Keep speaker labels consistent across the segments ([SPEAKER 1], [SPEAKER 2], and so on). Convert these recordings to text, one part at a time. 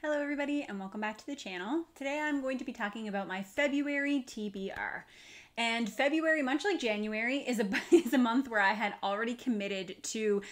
[SPEAKER 1] Hello everybody and welcome back to the channel. Today I'm going to be talking about my February TBR. And February, much like January, is a month where I had already committed to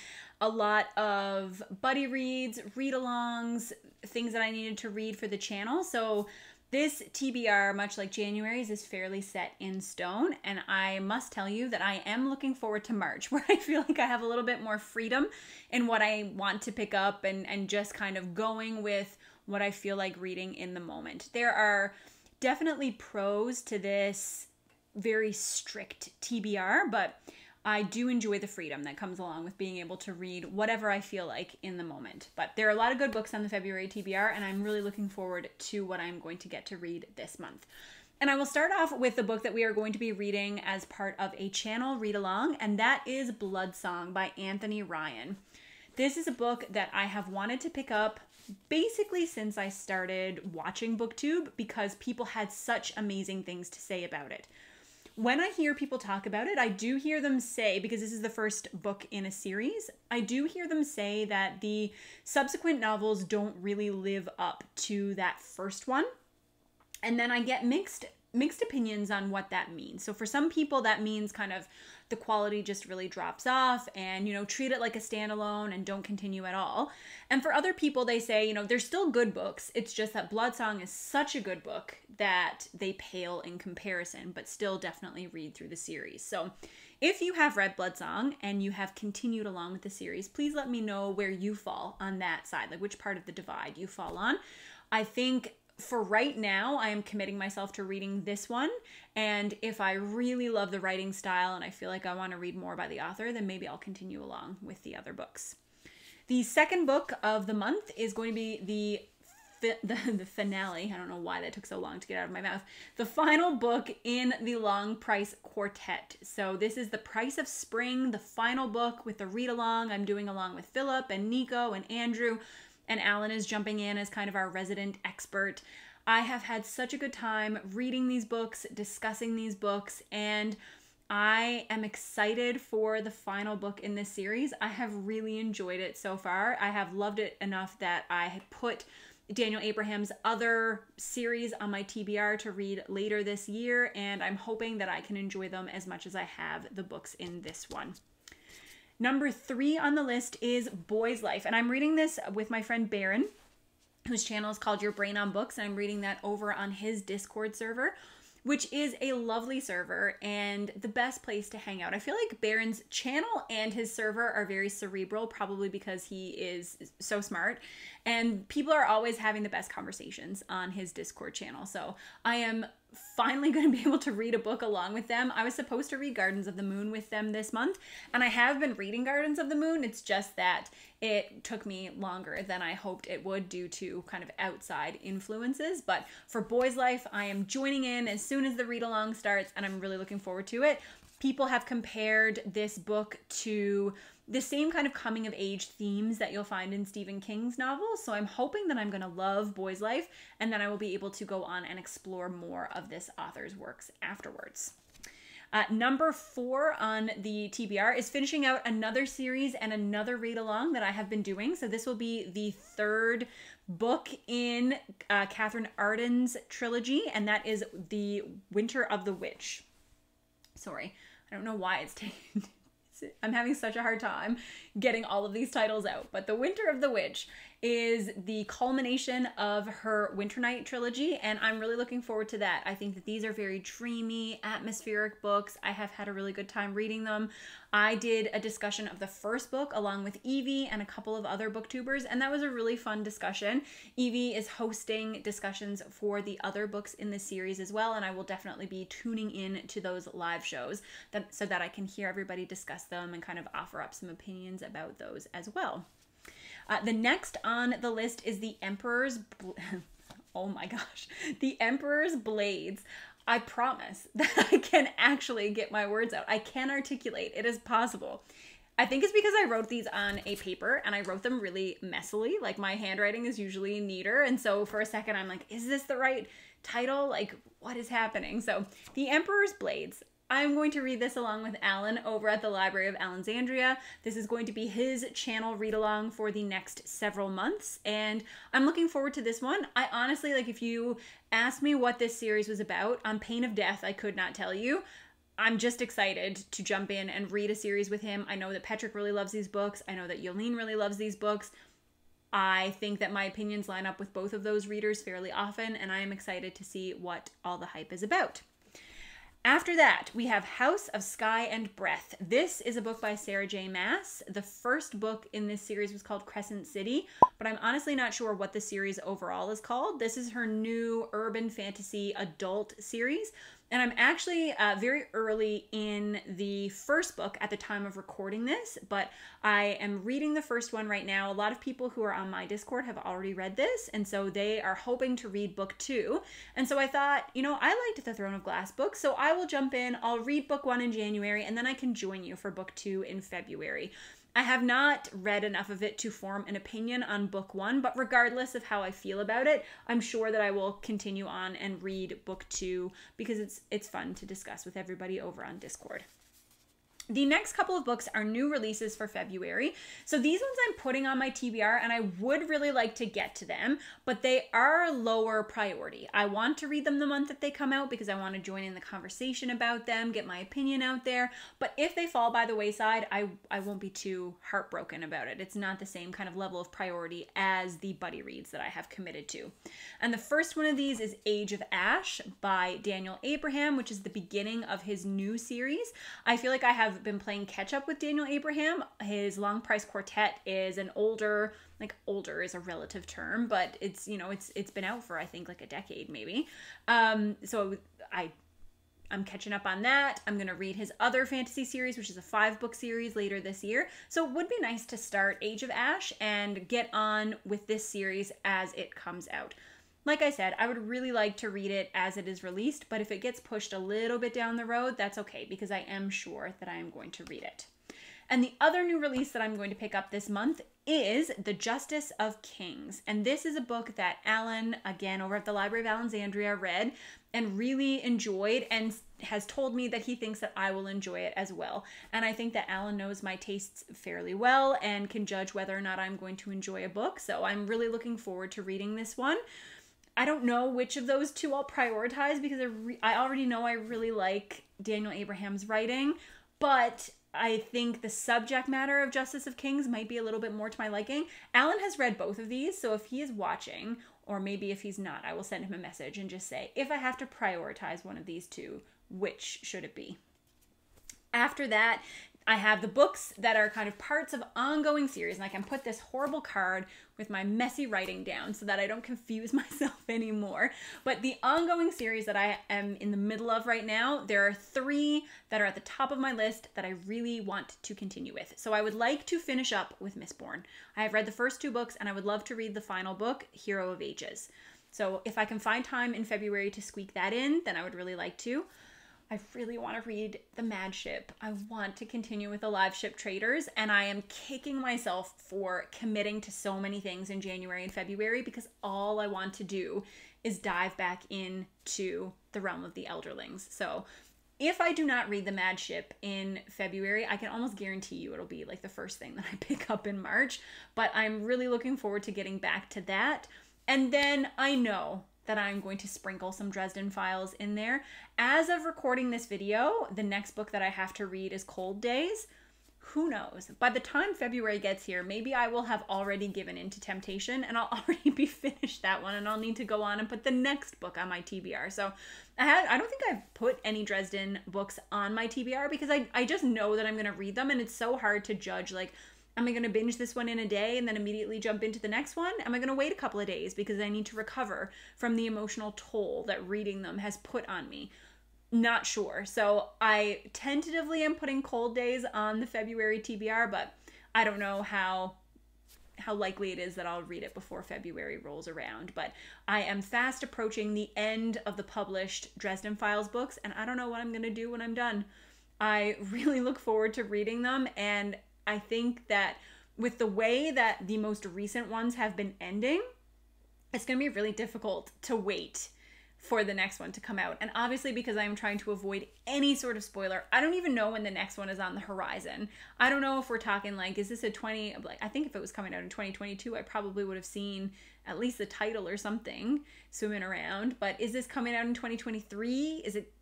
[SPEAKER 1] a lot of buddy reads, read-alongs, things that I needed to read for the channel. So this TBR, much like January's, is fairly set in stone, and I must tell you that I am looking forward to March, where I feel like I have a little bit more freedom in what I want to pick up and just kind of going with what I feel like reading in the moment. There are definitely pros to this very strict TBR, but I do enjoy the freedom that comes along with being able to read whatever I feel like in the moment. But there are a lot of good books on the February TBR, and I'm really looking forward to what I'm going to get to read this month. And I will start off with the book that we are going to be reading as part of a channel read-along, and that is Blood Song by Anthony Ryan. This is a book that I have wanted to pick up basically since I started watching BookTube because people had such amazing things to say about it. When I hear people talk about it, I do hear them say, because this is the first book in a series, I do hear them say that the subsequent novels don't really live up to that first one. And then I get mixed opinions on what that means. So for some people, that means kind of the quality just really drops off and, treat it like a standalone and don't continue at all. And for other people, they say, they're still good books. It's just that Blood Song is such a good book that they pale in comparison, but still definitely read through the series. So if you have read Blood Song and you have continued along with the series, please let me know where you fall on that side, like which part of the divide you fall on. I think for right now, I am committing myself to reading this one, and if I really love the writing style and I feel like I want to read more by the author, then maybe I'll continue along with the other books. The second book of the month is going to be the finale. I don't know why that took so long to get out of my mouth. The final book in the Long Price Quartet. So this is The Price of Spring, the final book with the read-along I'm doing along with Philip and Nico and Andrew. And Alan is jumping in as kind of our resident expert. I have had such a good time reading these books, discussing these books, and I am excited for the final book in this series. I have really enjoyed it so far. I have loved it enough that I put Daniel Abraham's other series on my TBR to read later this year, and I'm hoping that I can enjoy them as much as I have the books in this one. Number 3 on the list is Boy's Life, and I'm reading this with my friend Baron, whose channel is called Your Brain on Books, and I'm reading that over on his Discord server, which is a lovely server and the best place to hang out. I feel like Baron's channel and his server are very cerebral, probably because he is so smart, and people are always having the best conversations on his Discord channel. So I am finally going to be able to read a book along with them. I was supposed to read Gardens of the Moon with them this month, and I have been reading Gardens of the Moon. It's just that it took me longer than I hoped it would due to kind of outside influences. But for Boy's Life, I am joining in as soon as the read-along starts, and I'm really looking forward to it. People have compared this book to the same kind of coming-of-age themes that you'll find in Stephen King's novels, so I'm hoping that I'm going to love Boy's Life, and then I will be able to go on and explore more of this author's works afterwards. Number 4 on the TBR is finishing out another series and another read-along that I have been doing. So this will be the third book in Catherine Arden's trilogy, and that is The Winter of the Witch. Sorry, I don't know why it's taken... I'm having such a hard time getting all of these titles out, but The Winter of the Witch is the culmination of her Winter Night trilogy, and I'm really looking forward to that. I think that these are very dreamy, atmospheric books. I have had a really good time reading them. I did a discussion of the first book along with Evie and a couple of other booktubers, and that was a really fun discussion. Evie is hosting discussions for the other books in the series as well, and I will definitely be tuning in to those live shows so that I can hear everybody discuss them and kind of offer up some opinions about those as well. The next on the list is The Emperor's... oh my gosh. The Emperor's Blades. I promise that I can actually get my words out. I can articulate. It is possible. I think it's because I wrote these on a paper and I wrote them really messily. Like, my handwriting is usually neater. And so for a second, I'm like, is this the right title? Like, what is happening? So The Emperor's Blades. I'm going to read this along with Alan over at the Library of Alexandria. This is going to be his channel read along for the next several months, and I'm looking forward to this one. I honestly, like, if you asked me what this series was about, on pain of death, I could not tell you. I'm just excited to jump in and read a series with him. I know that Patrick really loves these books. I know that Yolene really loves these books. I think that my opinions line up with both of those readers fairly often, and I am excited to see what all the hype is about. After that, we have House of Sky and Breath. This is a book by Sarah J. Maas. The first book in this series was called Crescent City, but I'm honestly not sure what the series overall is called. This is her new urban fantasy adult series, and I'm actually very early in the first book at the time of recording this, but I am reading the first one right now. A lot of people who are on my Discord have already read this, and so they are hoping to read book 2. And so I thought, you know, I liked the Throne of Glass book, so I will jump in, I'll read book 1 in January, and then I can join you for book 2 in February. I have not read enough of it to form an opinion on book 1, but regardless of how I feel about it, I'm sure that I will continue on and read book 2 because it's fun to discuss with everybody over on Discord. The next couple of books are new releases for February. So these ones I'm putting on my TBR, and I would really like to get to them, but they are lower priority. I want to read them the month that they come out because I want to join in the conversation about them, get my opinion out there. But if they fall by the wayside, I won't be too heartbroken about it. It's not the same kind of level of priority as the buddy reads that I have committed to. And the first one of these is Age of Ash by Daniel Abraham, which is the beginning of his new series. I feel like I have been playing catch up with Daniel Abraham. His Long Price Quartet is an older, like older is a relative term, but it's, you know, it's been out for I think like a decade maybe. So I'm catching up on that. I'm going to read his other fantasy series, which is a 5-book series later this year. So it would be nice to start Age of Ash and get on with this series as it comes out. Like I said, I would really like to read it as it is released, but if it gets pushed a little bit down the road, that's okay, because I am sure that I am going to read it. And the other new release that I'm going to pick up this month is The Justice of Kings. And this is a book that Alan, again, over at the Library of Alexandria, read and really enjoyed and has told me that he thinks that I will enjoy it as well. And I think that Alan knows my tastes fairly well and can judge whether or not I'm going to enjoy a book. So I'm really looking forward to reading this one. I don't know which of those two I'll prioritize because I already know I really like Daniel Abraham's writing, but I think the subject matter of Justice of Kings might be a little bit more to my liking. Alan has read both of these, so if he is watching, or maybe if he's not, I will send him a message and just say, if I have to prioritize one of these two, which should it be? After that, I have the books that are kind of parts of ongoing series, and I can put this horrible card with my messy writing down so that I don't confuse myself anymore. But the ongoing series that I am in the middle of right now, there are 3 that are at the top of my list that I really want to continue with. So I would like to finish up with Mistborn. I have read the first 2 books, and I would love to read the final book, Hero of Ages. So if I can find time in February to squeak that in, then I would really like to. I really want to read The Mad Ship. I want to continue with the Live Ship Traders, and I am kicking myself for committing to so many things in January and February because all I want to do is dive back into the realm of the Elderlings. So if I do not read The Mad Ship in February, I can almost guarantee you it'll be like the first thing that I pick up in March, but I'm really looking forward to getting back to that. And then I know that I'm going to sprinkle some Dresden Files in there. As of recording this video, the next book that I have to read is Cold Days. Who knows? By the time February gets here, maybe I will have already given in to temptation and I'll already be finished that one and I'll need to go on and put the next book on my TBR. So I don't think I've put any Dresden books on my TBR because I just know that I'm going to read them, and it's so hard to judge, like, am I going to binge this one in a day and then immediately jump into the next one? Am I going to wait a couple of days because I need to recover from the emotional toll that reading them has put on me? Not sure. So I tentatively am putting Cold Days on the February TBR, but I don't know how likely it is that I'll read it before February rolls around. But I am fast approaching the end of the published Dresden Files books, and I don't know what I'm going to do when I'm done. I really look forward to reading them, and I think that with the way that the most recent ones have been ending, it's going to be really difficult to wait for the next one to come out. And obviously, because I'm trying to avoid any sort of spoiler, I don't even know when the next one is on the horizon. I don't know if we're talking like, is this a I think if it was coming out in 2022, I probably would have seen at least the title or something swimming around. But is this coming out in 2023? Is it?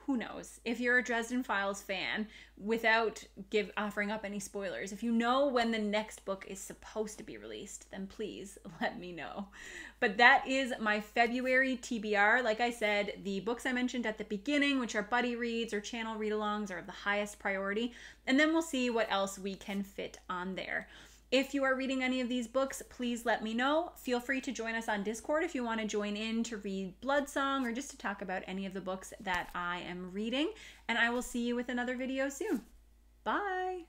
[SPEAKER 1] Who knows? If you're a Dresden Files fan, without offering up any spoilers, if you know when the next book is supposed to be released, then please let me know. But that is my February TBR. Like I said, the books I mentioned at the beginning, which are buddy reads or channel read-alongs, are of the highest priority. And then we'll see what else we can fit on there. If you are reading any of these books, please let me know. Feel free to join us on Discord if you want to join in to read Bloodsong or just to talk about any of the books that I am reading. And I will see you with another video soon. Bye!